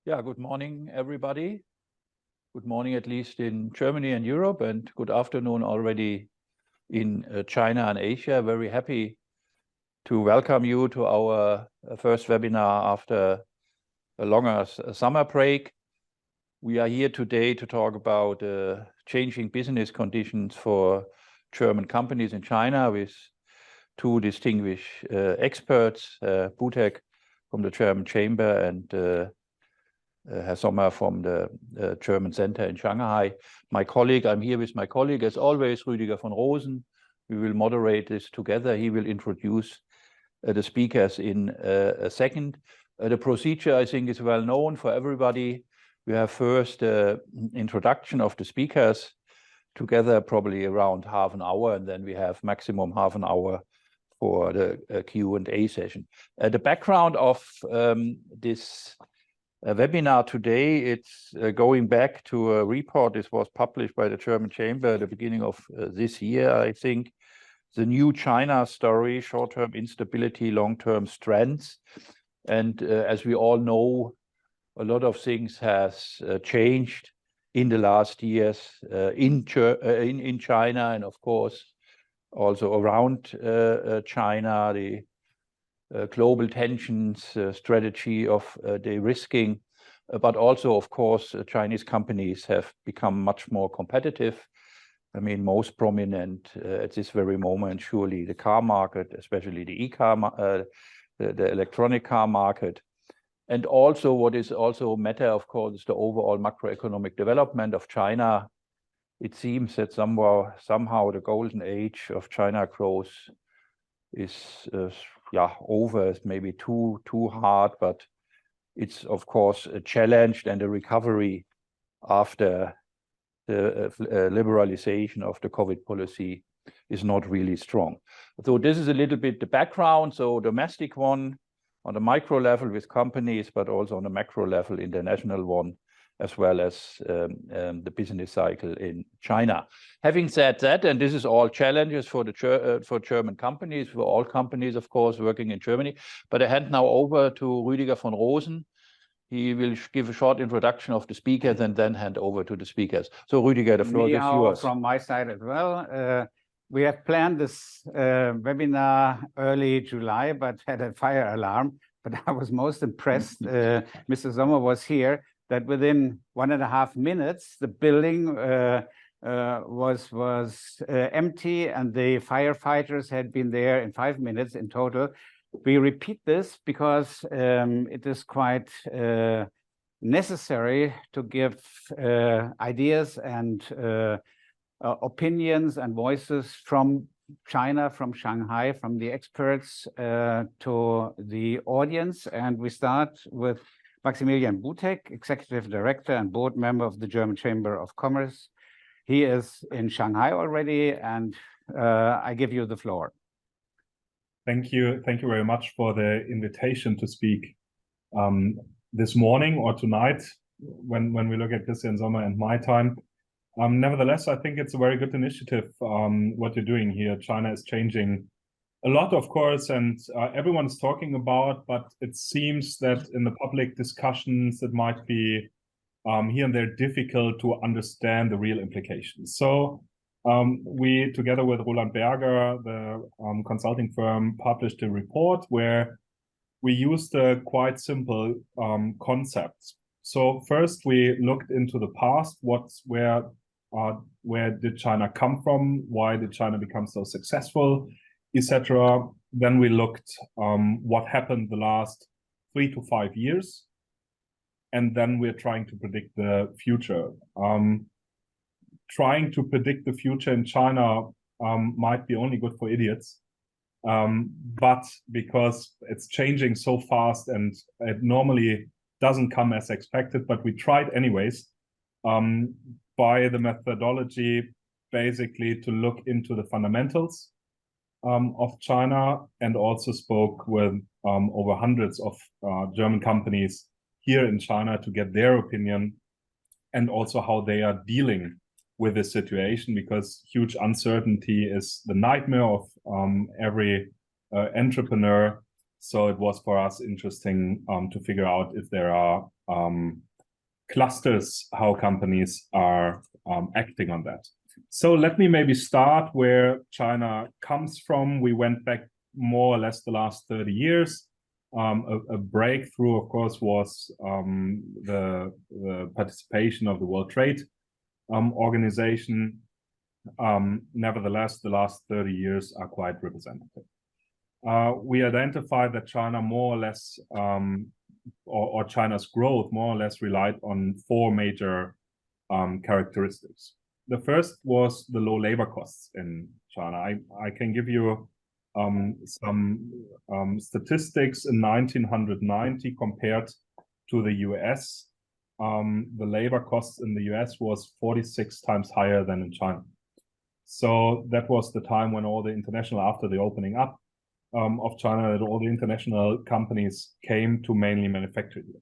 Yeah, good morning, everybody. Good morning, at least in Germany and Europe, and good afternoon already in China and Asia. Very happy to welcome you to our first webinar after a longer summer break. We are here today to talk about changing business conditions for German companies in China with two distinguished experts, Butek from the German Chamber and Herr Sommer from the German Center in Shanghai. I'm here with my colleague, as always, Rüdiger von Rosen. We will moderate this together. He will introduce the speakers in a second. The procedure, I think, is well known for everybody. We have first introduction of the speakers together, probably around half an hour, and then we have maximum half an hour for the Q&A session. The background of this webinar today, it's going back to a report. This was published by the German Chamber at the beginning of this year, I think. The new China story, short-term instability, long-term strengths. And as we all know, a lot of things has changed in the last years in China, and of course also around China, the global tensions, strategy of de-risking, but also, of course, Chinese companies have become much more competitive. I mean, most prominent at this very moment, surely the car market, especially the e-car, the electronic car market. And also what is also a matter, of course, is the overall macroeconomic development of China. It seems that somehow the golden age of China growth is over. It's maybe too hard, but it's of course a challenge, and a recovery after the liberalization of the COVID policy is not really strong. So this is a little bit the background. So domestic one on the micro level with companies, but also on the macro level, international one, as well as the business cycle in China. Having said that, and this is all challenges for German companies, for all companies, of course, working in Germany. But I hand now over to Rüdiger von Rosen. He will give a short introduction of the speakers and then hand over to the speakers. So Rüdiger, the floor is yours. From my side as well. We have planned this webinar early July, but had a fire alarm. But I was most impressed, Mr. Sommer was here, that within 1.5 minutes, the building was empty, and the firefighters had been there in 5 minutes in total. We repeat this because it is quite necessary to give ideas and opinions and voices from China, from Shanghai, from the experts to the audience. And we start with Maximilian Butek, Executive Director and Board Member of the German Chamber of Commerce. He is in Shanghai already, and I give you the floor. Thank you very much for the invitation to speak this morning or tonight when we look at Christian Sommer and my time. Nevertheless, I think it's a very good initiative what you're doing here. China is changing a lot, of course, and everyone's talking about, but it seems that in the public discussions, it might be here and there difficult to understand the real implications. So we, together with Roland Berger, the consulting firm, published a report where we used a quite simple concepts. So first we looked into the past, where did China come from? Why did China become so successful, etc. Then we looked what happened the last 3 to 5 years, and then we're trying to predict the future. Trying to predict the future in China might be only good for idiots, but because it's changing so fast and it normally doesn't come as expected, but we tried anyways by the methodology basically to look into the fundamentals of China, and also spoke with over hundreds of German companies here in China to get their opinion, and also how they are dealing with this situation, because huge uncertainty is the nightmare of every entrepreneur. So it was for us interesting to figure out if there are clusters how companies are acting on that. So let me maybe start where China comes from. We went back more or less the last 30 years. A breakthrough, of course, was the participation of the World Trade Organization. Nevertheless, the last 30 years are quite representative. We identified that China more or less, or China's growth more or less relied on four major characteristics. The first was the low labor costs in China. I can give you some statistics in 1990 compared to the US. The labor costs in the US was 46 times higher than in China. So that was the time when all the international, after the opening up of China, that all the international companies came to mainly manufacture here.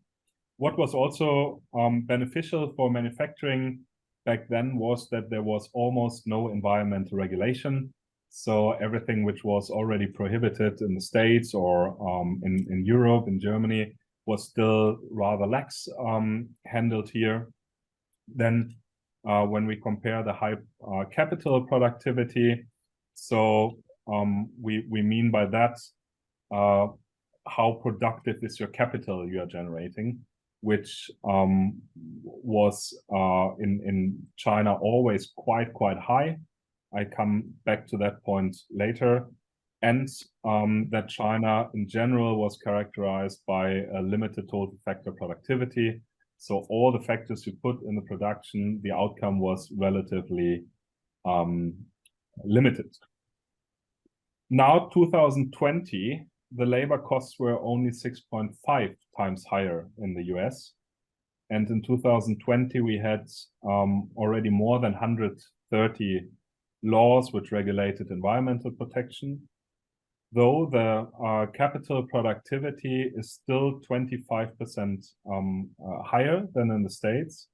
What was also beneficial for manufacturing back then was that there was almost no environmental regulation. So everything which was already prohibited in the States or in Europe, in Germany, was still rather lax handled here. Then when we compare the high capital productivity, so we mean by that how productive is your capital you are generating, which was in China always quite high. I come back to that point later. And that China in general was characterized by a limited total factor productivity. So all the factors you put in the production, the outcome was relatively limited. Now, 2020, the labor costs were only 6.5 times higher in the US. And in 2020, we had already more than 130 laws which regulated environmental protection. Though the capital productivity is still 25% higher than in the States,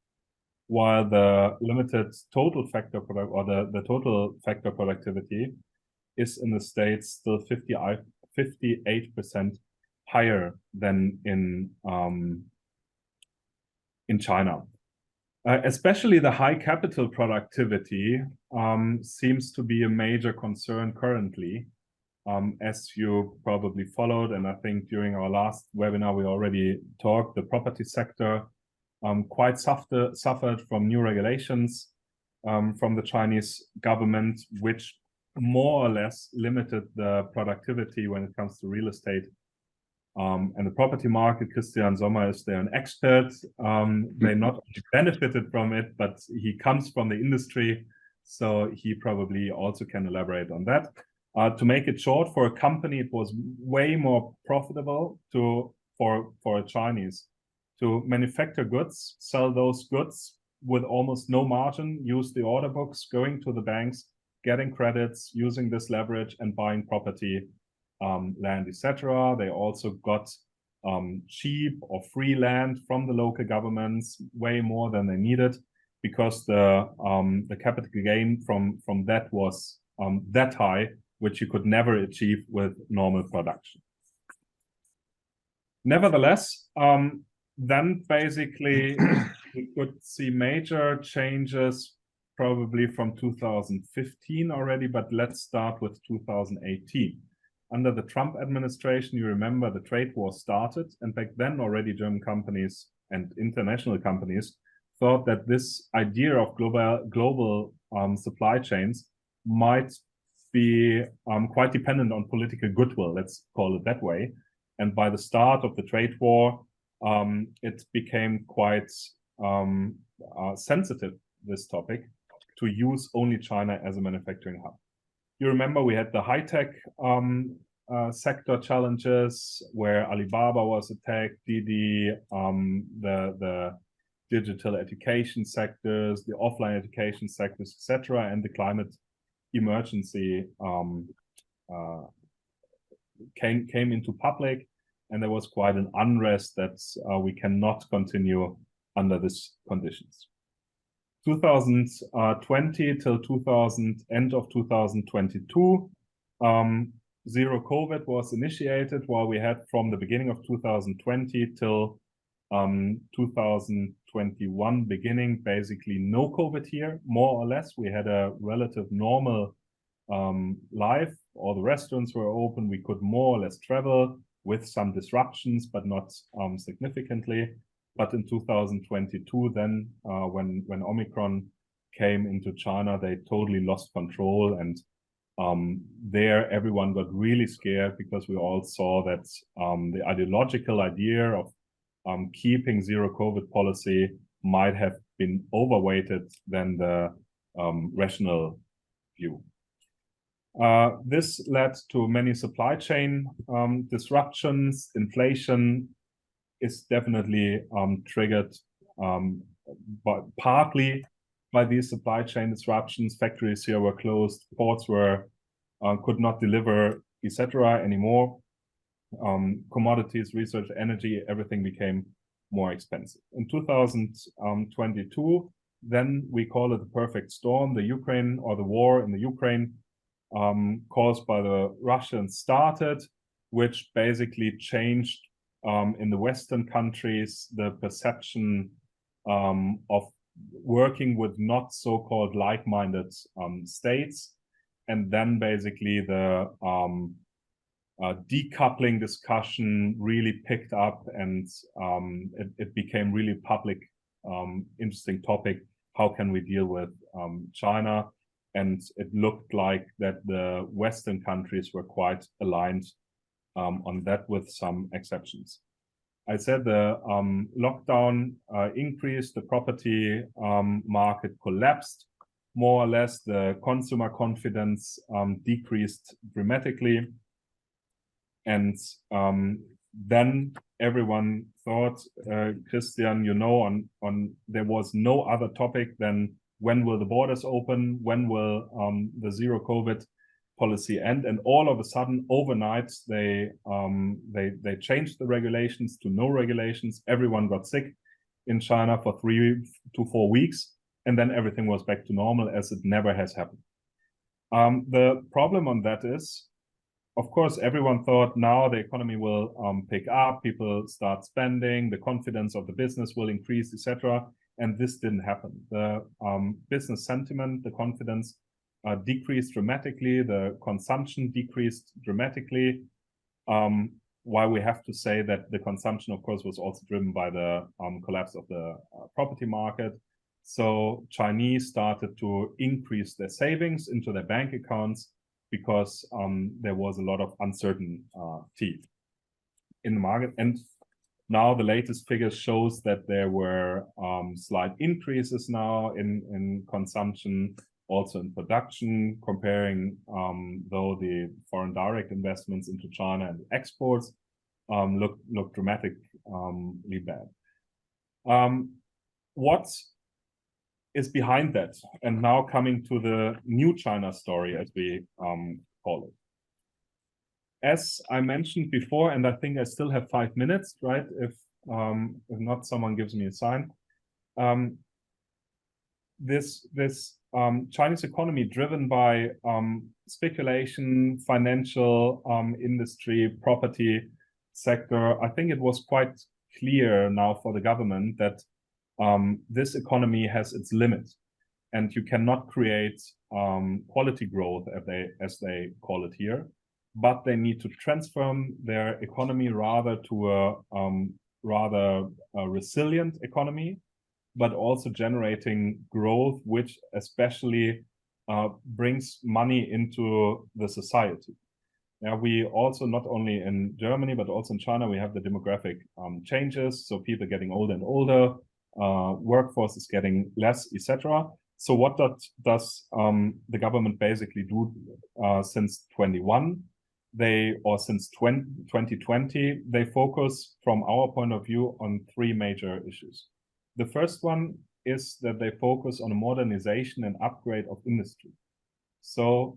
while the limited total factor the total factor productivity is in the States still 58% higher than in China. Especially the high capital productivity seems to be a major concern currently. As you probably followed, and I think during our last webinar we already talked, the property sector quite suffered from new regulations from the Chinese government, which more or less limited the productivity when it comes to real estate and the property market. Christian Sommer is there an expert. They not only benefited from it, but he comes from the industry, so he probably also can elaborate on that. To make it short, for a company, it was way more profitable for a Chinese to manufacture goods, sell those goods with almost no margin, use the order books, going to the banks, getting credits, using this leverage and buying property, land, etc. They also got cheap or free land from the local governments, way more than they needed, because the capital gain from that was that high, which you could never achieve with normal production. Nevertheless, then basically we could see major changes probably from 2015 already, but let's start with 2018. Under the Trump administration, you remember the trade war started, and back then already German companies and international companies thought that this idea of global supply chains might be quite dependent on political goodwill, let's call it that way. And by the start of the trade war, it became quite sensitive, this topic, to use only China as a manufacturing hub. You remember we had the high-tech sector challenges where Alibaba was attacked, Didi, the digital education sectors, the offline education sectors, etc., and the climate emergency came into public, and there was quite an unrest that we cannot continue under these conditions. 2020 till end of 2022, zero COVID was initiated, while we had from the beginning of 2020 till 2021 beginning, basically no COVID here, more or less. We had a relative normal life. All the restaurants were open. We could more or less travel with some disruptions, but not significantly. But in 2022, then when Omicron came into China, they totally lost control, and there everyone got really scared because we all saw that the ideological idea of keeping zero COVID policy might have been overweighted than the rational view. This led to many supply chain disruptions. Inflation is definitely triggered partly by these supply chain disruptions. Factories here were closed, ports were could not deliver, etc. anymore. Commodities, research, energy, everything became more expensive. In 2022, then we call it the perfect storm. The Ukraine, or the war in the Ukraine, caused by the Russians, started, which basically changed in the Western countries the perception of working with not so-called like-minded states, and then basically the decoupling discussion really picked up, and it became really public, interesting topic. How can we deal with China? And it looked like that the Western countries were quite aligned on that, with some exceptions. I said the lockdown increased, the property market collapsed, more or less. The consumer confidence decreased dramatically. And then everyone thought, Christian, you know, there was no other topic than when will the borders open, when will the zero COVID policy end? And all of a sudden, overnight, they changed the regulations to no regulations. Everyone got sick in China for 3 to 4 weeks, and then everything was back to normal, as it never has happened. The problem on that is, of course, everyone thought now the economy will pick up, people start spending, the confidence of the business will increase, etc. And this didn't happen. The business sentiment, the confidence decreased dramatically, the consumption decreased dramatically. While we have to say that the consumption, of course, was also driven by the collapse of the property market. So Chinese started to increase their savings into their bank accounts, because there was a lot of uncertainty in the market. And now the latest figures shows that there were slight increases now in consumption, also in production, comparing though the foreign direct investments into China and exports look dramatically bad. What is behind that? And now coming to the new China story, as we call it. As I mentioned before, and I think I still have 5 minutes, right? If not, someone gives me a sign. This Chinese economy, driven by speculation, financial industry, property sector, I think it was quite clear now for the government that this economy has its limits, and you cannot create quality growth, as they call it here, but they need to transform their economy rather to a rather resilient economy, but also generating growth, which especially brings money into the society. Now, we also, not only in Germany, but also in China, we have the demographic changes, so people getting older and older, workforce is getting less, etc. So what does the government basically do since 2020? They focus, from our point of view, on 3 major issues. The first one is that they focus on a modernization and upgrade of industry. So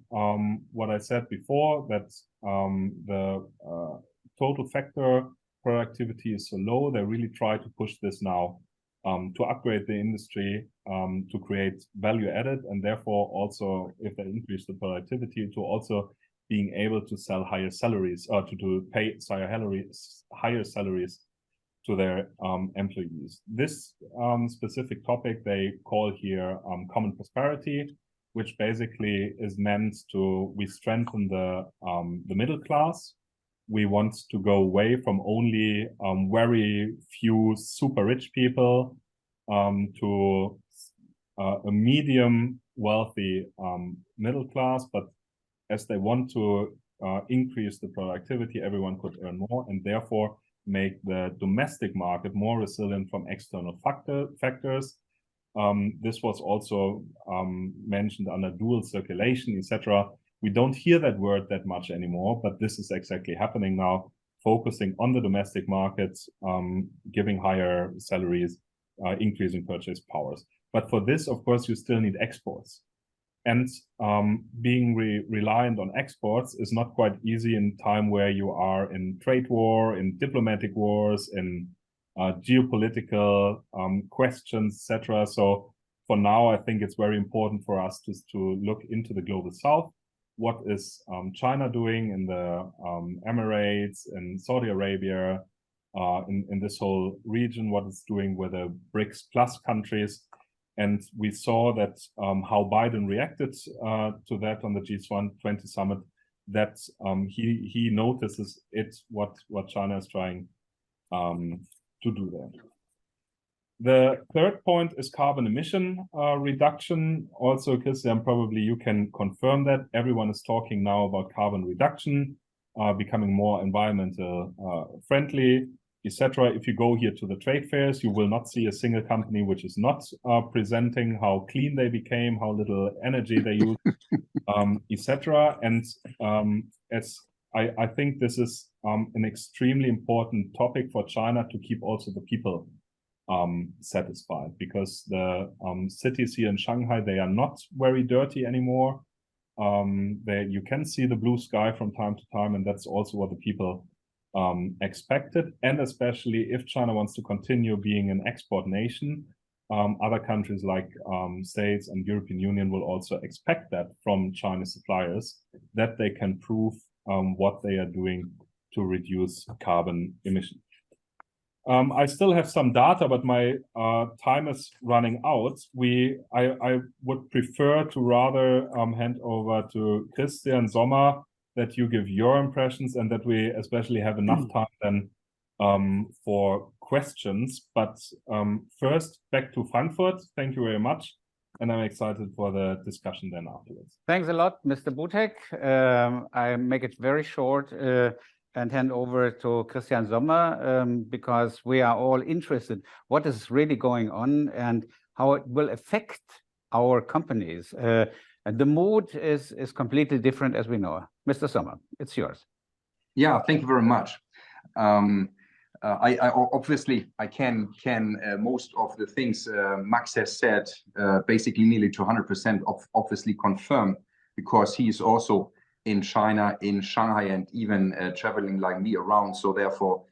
what I said before, that the total factor productivity is so low, they really try to push this now to upgrade the industry, to create value added, and therefore also, if they increase the productivity, to also being able to sell higher salaries, or to pay higher salaries to their employees. This specific topic they call here common prosperity, which basically is meant to, we strengthen the middle class. We want to go away from only very few super rich people to a medium wealthy middle class, but as they want to increase the productivity, everyone could earn more, and therefore make the domestic market more resilient from external factors. This was also mentioned under dual circulation, etc. We don't hear that word that much anymore, but this is exactly happening now, focusing on the domestic markets, giving higher salaries, increasing purchase powers. But for this, of course, you still need exports. And being reliant on exports is not quite easy in time where you are in trade war, in diplomatic wars, in geopolitical questions, etc. So for now, I think it's very important for us to look into the global south. What is China doing in the Emirates, in Saudi Arabia, in this whole region, what it's doing with the BRICS plus countries. And we saw that how Biden reacted to that on the G20 summit, that he notices what China is trying to do there. The third point is carbon emission reduction. Also, Christian, probably you can confirm that. Everyone is talking now about carbon reduction, becoming more environmental friendly, etc. If you go here to the trade fairs, you will not see a single company which is not presenting how clean they became, how little energy they use, etc. And as I think this is an extremely important topic for China to keep also the people satisfied, because the cities here in Shanghai, they are not very dirty anymore. You can see the blue sky from time to time, and that's also what the people expected. And especially if China wants to continue being an export nation, other countries like States and European Union will also expect that from Chinese suppliers, that they can prove what they are doing to reduce carbon emissions. I still have some data, but my time is running out. I would prefer to rather hand over to Christian Sommer, that you give your impressions, and that we especially have enough time then for questions. But first, back to Frankfurt. Thank you very much. And I'm excited for the discussion then afterwards. Thanks a lot, Mr. Butek. I make it very short and hand over to Christian Sommer, because we are all interested what is really going on and how it will affect our companies. And the mood is completely different, as we know. Mr. Sommer, it's yours. Yeah, thank you very much. I obviously can most of the things Max has said basically nearly to 100% obviously confirm, because he is also in China, in Shanghai, and even traveling like me around. So therefore,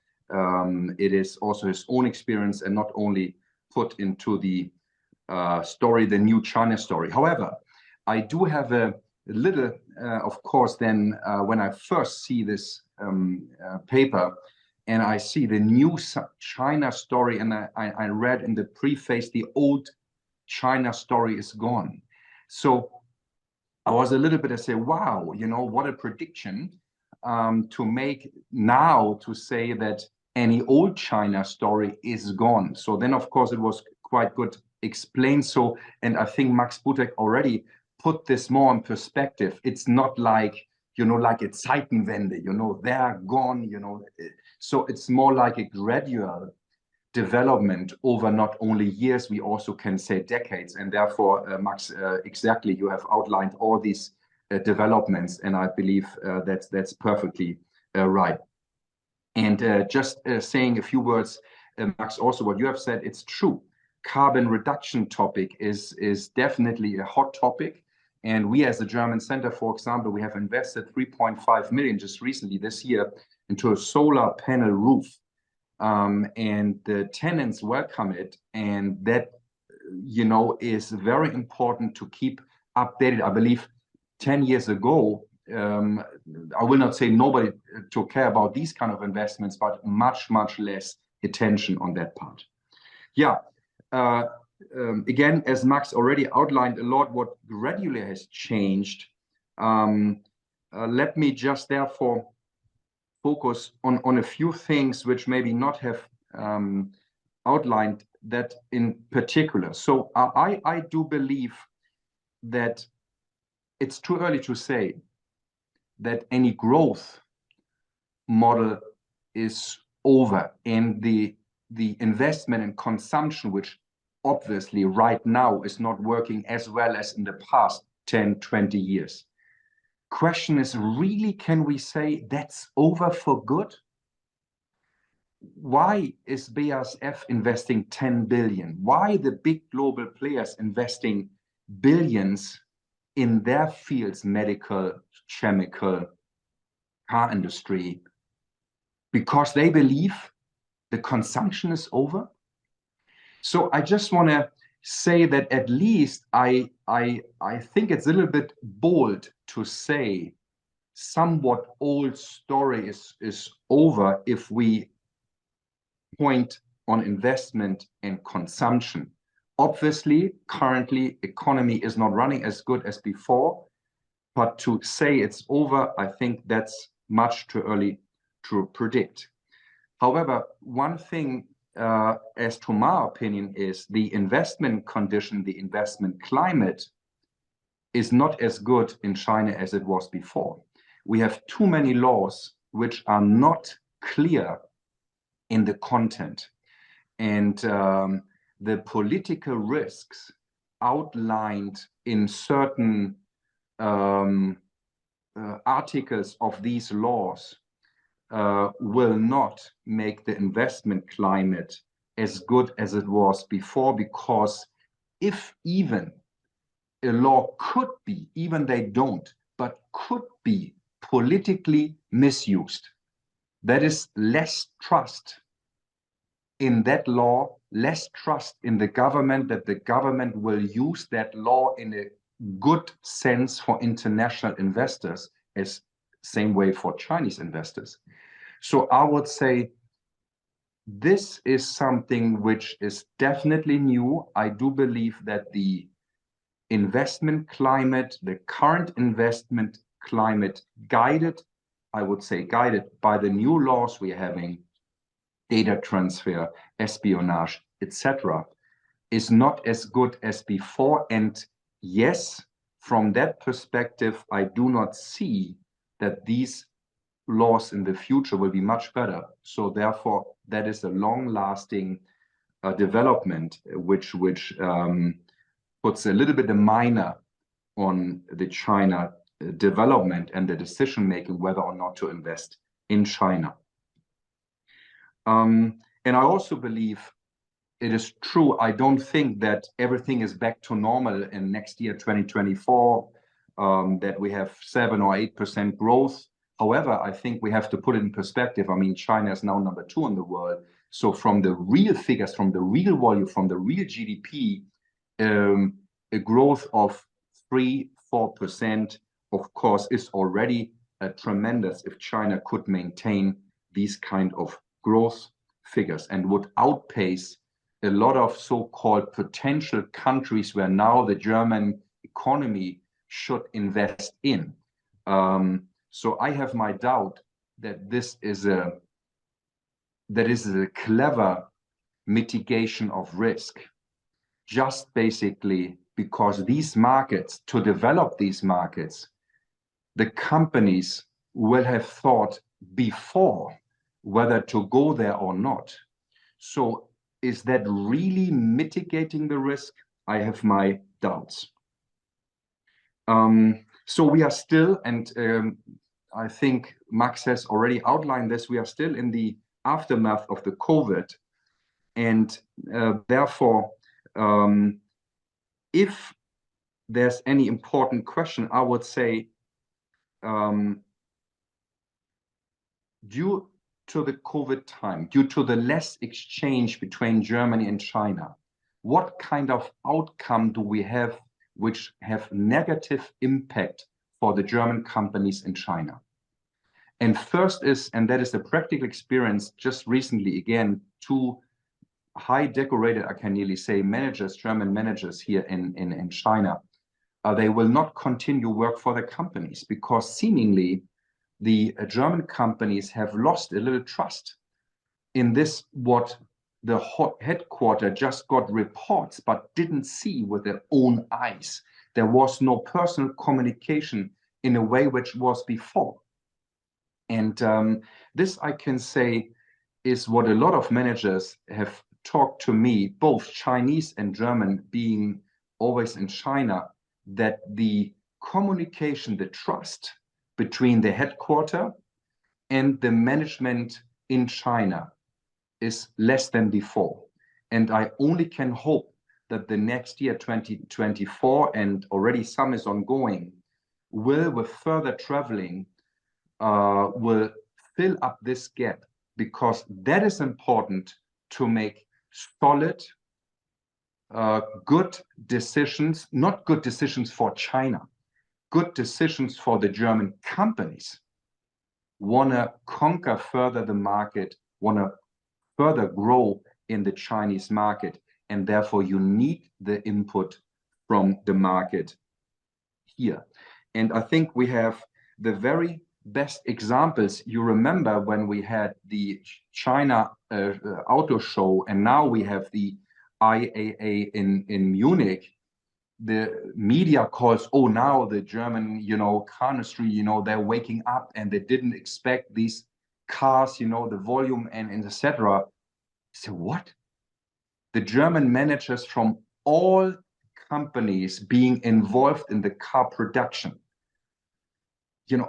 it is also his own experience and not only put into the story, the new China story. However, I do have a little, of course, then when I first see this paper and I see the new China story, and I read in the preface, the old China story is gone. So I was a little bit, I say, wow, you know, what a prediction to make now, to say that any old China story is gone. So then, of course, it was quite good explained. So, and I think Max Butek already put this more in perspective. It's not like, you know, like a Zeitenwende, you know, they're gone, you know. So it's more like a gradual development over not only years, we also can say decades. And therefore, Max, exactly, you have outlined all these developments, and I believe that's perfectly right. And just saying a few words, Max, also what you have said, it's true. Carbon reduction topic is definitely a hot topic. And we as the German Center, for example, we have invested 3.5 million just recently this year into a solar panel roof. And the tenants welcome it. And that, you know, is very important to keep updated. I believe 10 years ago, I will not say nobody took care about these kind of investments, but much, much less attention on that part. Yeah. Again, as Max already outlined a lot, what gradually has changed. Let me just therefore focus on a few things which maybe not have outlined that in particular. So I do believe that it's too early to say that any growth model is over, and the investment and consumption, which obviously right now is not working as well as in the past 10, 20 years. Question is, really, can we say that's over for good? Why is BASF investing 10 billion? Why the big global players investing billions in their fields, medical, chemical, car industry? Because they believe the consumption is over? So I just want to say that at least I think it's a little bit bold to say somewhat old story is over if we point on investment and consumption. Obviously, currently, economy is not running as good as before, but to say it's over, I think that's much too early to predict. However, one thing, as to my opinion, is the investment condition, the investment climate is not as good in China as it was before. We have too many laws which are not clear in the content, and the political risks outlined in certain articles of these laws will not make the investment climate as good as it was before, because if even a law could be, even they don't, but could be politically misused, that is less trust in that law, less trust in the government, that the government will use that law in a good sense for international investors, as same way for Chinese investors. So I would say this is something which is definitely new. I do believe that the investment climate, the current investment climate, guided, I would say guided by the new laws we're having, data transfer, espionage, etc., is not as good as before. And yes, from that perspective, I do not see that these laws in the future will be much better. So therefore, that is a long-lasting development, which puts a little bit of minor on the China development and the decision-making whether or not to invest in China. And I also believe it is true, I don't think that everything is back to normal in next year, 2024, that we have 7 or 8% growth. However, I think we have to put it in perspective. I mean, China is now #2 in the world. So from the real figures, from the real volume, from the real GDP, a growth of 3-4%, of course, is already tremendous if China could maintain these kind of growth figures and would outpace a lot of so-called potential countries where now the German economy should invest in. So I have my doubt that this is a clever mitigation of risk, just basically because these markets, to develop these markets, the companies will have thought before whether to go there or not. So is that really mitigating the risk? I have my doubts. So we are still, and I think Max has already outlined this, we are still in the aftermath of the COVID. And therefore, if there's any important question, I would say, due to the COVID time, due to the less exchange between Germany and China, what kind of outcome do we have which have negative impact for the German companies in China? And first is, and that is the practical experience just recently, again, two high decorated, I can nearly say, managers, German managers here in China. They will not continue work for the companies because seemingly the German companies have lost a little trust in this, what the headquarter just got reports but didn't see with their own eyes. There was no personal communication in a way which was before. And this, I can say, is what a lot of managers have talked to me, both Chinese and German, being always in China, that the communication, the trust between the headquarter and the management in China is less than before. And I only can hope that the next year, 2024, and already some is ongoing, will, with further traveling, will fill up this gap, because that is important to make solid, good decisions, not good decisions for China, good decisions for the German companies. Want to conquer further the market, want to further grow in the Chinese market, and therefore you need the input from the market here. And I think we have the very best examples. You remember when we had the China auto show, and now we have the IAA in Munich. The media calls, oh, now the German, car industry, they're waking up and they didn't expect these cars, the volume and etc. So what? The German managers from all companies being involved in the car production,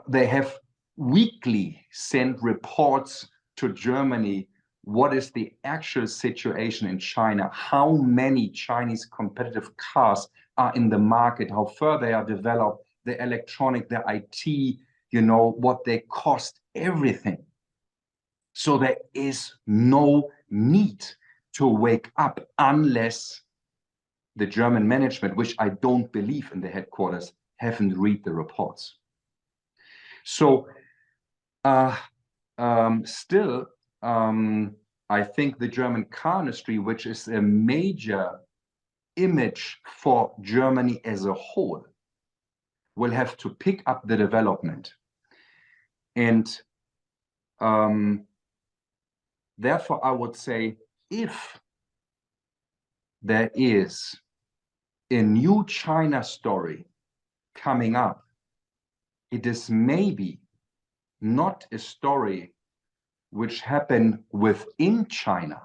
they have weekly sent reports to Germany. What is the actual situation in China? How many Chinese competitive cars are in the market? How far they are developed, the electronic, the IT, what they cost, everything. So there is no need to wake up unless the German management, which I don't believe in the headquarters, haven't read the reports. So still, I think the German car industry, which is a major image for Germany as a whole, will have to pick up the development. And therefore, I would say, if there is a new China story coming up, it is maybe not a story which happened within China,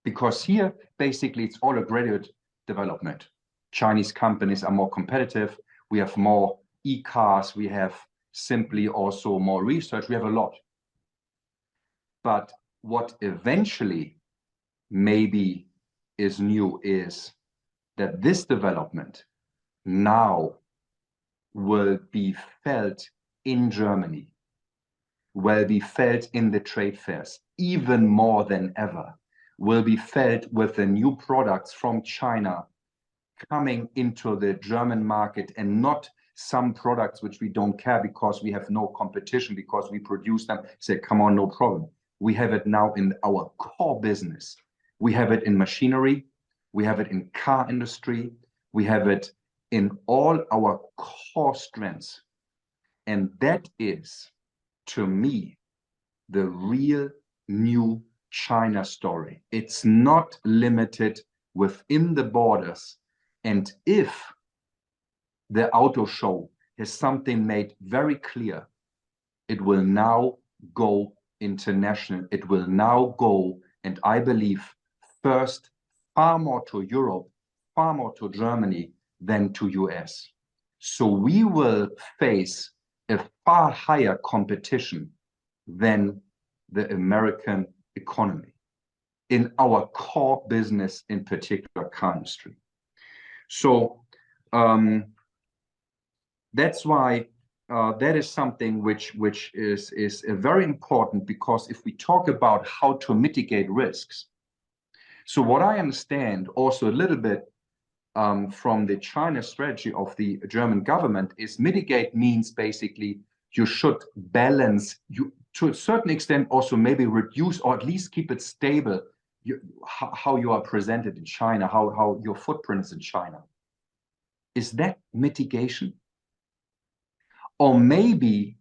because here basically it's all a graduate development. Chinese companies are more competitive. We have more e-cars. We have simply also more research. We have a lot. But what eventually maybe is new is that this development now will be felt in Germany, will be felt in the trade fairs, even more than ever, will be felt with the new products from China coming into the German market, and not some products which we don't care because we have no competition, because we produce them, say, come on, no problem. We have it now in our core business. We have it in machinery, we have it in car industry, we have it in all our core strengths. And that is, to me, the real new China story. It's not limited within the borders. And if the auto show has something made very clear, it will now go international. It will now go, and I believe, first far more to Europe, far more to Germany than to US. So we will face a far higher competition than the American economy in our core business, in particular car industry. So that's why that is something which is very important, because if we talk about how to mitigate risks, so what I understand also a little bit from the China strategy of the German government is mitigate means basically you should balance, you to a certain extent also maybe reduce or at least keep it stable, how you are presented in China, how your footprint is in China. Is that mitigation? Or maybe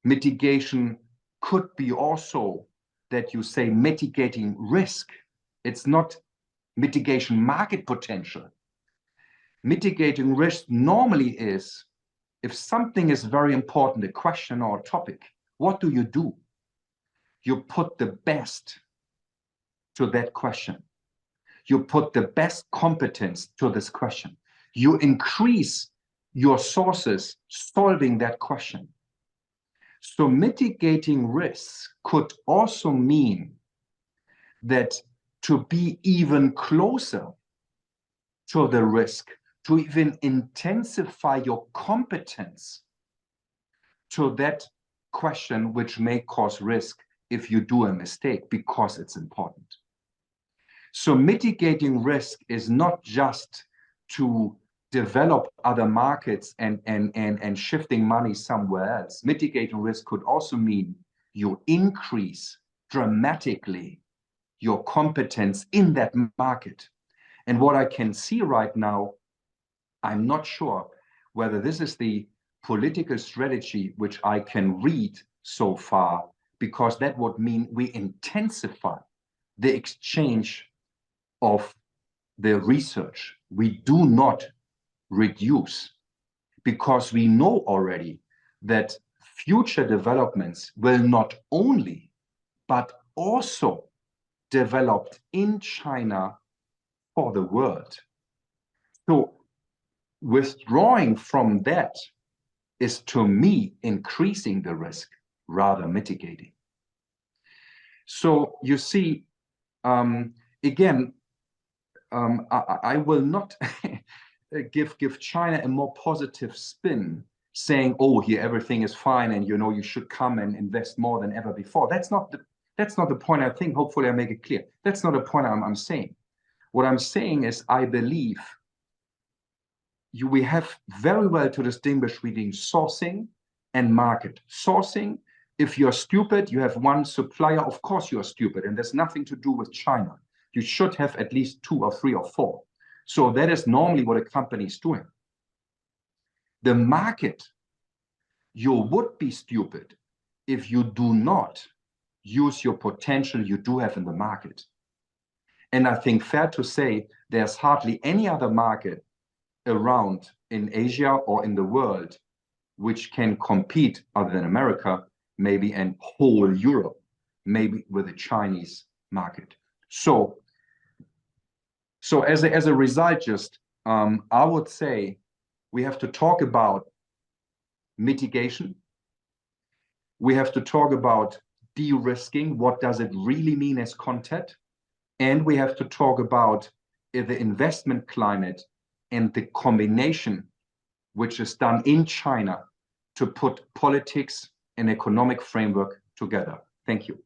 mitigation could be also that you say mitigating risk. It's not mitigation market potential. Mitigating risk normally is, if something is very important, a question or a topic, what do? You put the best to that question. You put the best competence to this question. You increase your sources solving that question. So mitigating risks could also mean that to be even closer to the risk, to even intensify your competence to that question which may cause risk if you do a mistake because it's important. So mitigating risk is not just to develop other markets and shifting money somewhere else. Mitigating risk could also mean you increase dramatically your competence in that market. And what I can see right now, I'm not sure whether this is the political strategy which I can read so far, because that would mean we intensify the exchange of the research. We do not reduce, because we know already that future developments will not only, but also developed in China for the world. So withdrawing from that is, to me, increasing the risk rather mitigating. So you see, again, I will not give China a more positive spin, saying, oh, here everything is fine and you should come and invest more than ever before. That's not the point. I think hopefully I make it clear. That's not the point I'm saying. What I'm saying is, I believe we have very well to distinguish between sourcing and market. Sourcing, if you're stupid, you have one supplier, of course you are stupid, and there's nothing to do with China. You should have at least 2 or 3 or 4. So that is normally what a company is doing. The market, you would be stupid if you do not use your potential you do have in the market. And I think fair to say there's hardly any other market around in Asia or in the world which can compete, other than America, maybe, and whole Europe, maybe with the Chinese market. So as a result, just I would say we have to talk about mitigation. We have to talk about de-risking. What does it really mean as content? And we have to talk about the investment climate and the combination which is done in China to put politics and economic framework together. Thank you.